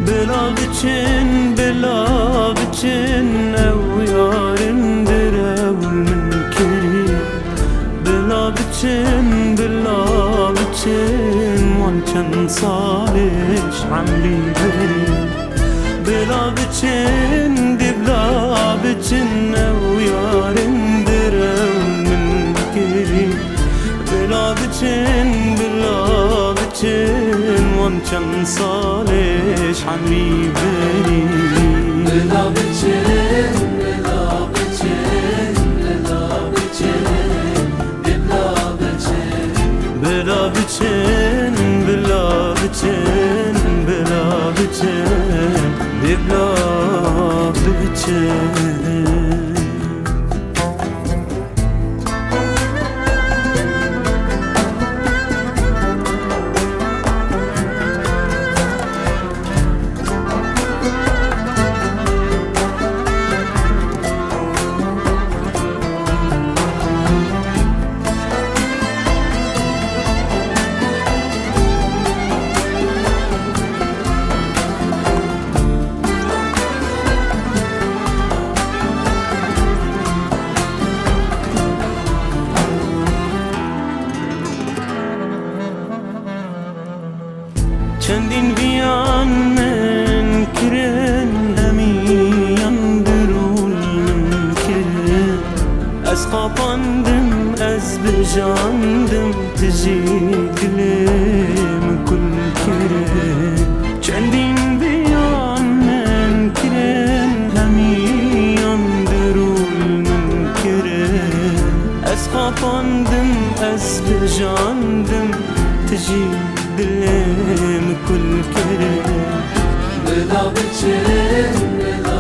بلا بچن بلا بچن او یارم در اول من کری بلا بچن وان چند سالش عملی بری بلا بچن او یارم در اول من کری بلا بچن وان چند سالش عمری بری بلا بچن بلا بچن بلا بچن بلا بچن بلا بچن بلا بچن بلا بچن چندین بیان من کرن همیان درون من کرن از خواباندم از بجاندم تجی دلم کل کرن چندین بیان من کرن همیان درون من کرن از خواباندم از بجاندم تجی دلم كل كره بلا بچن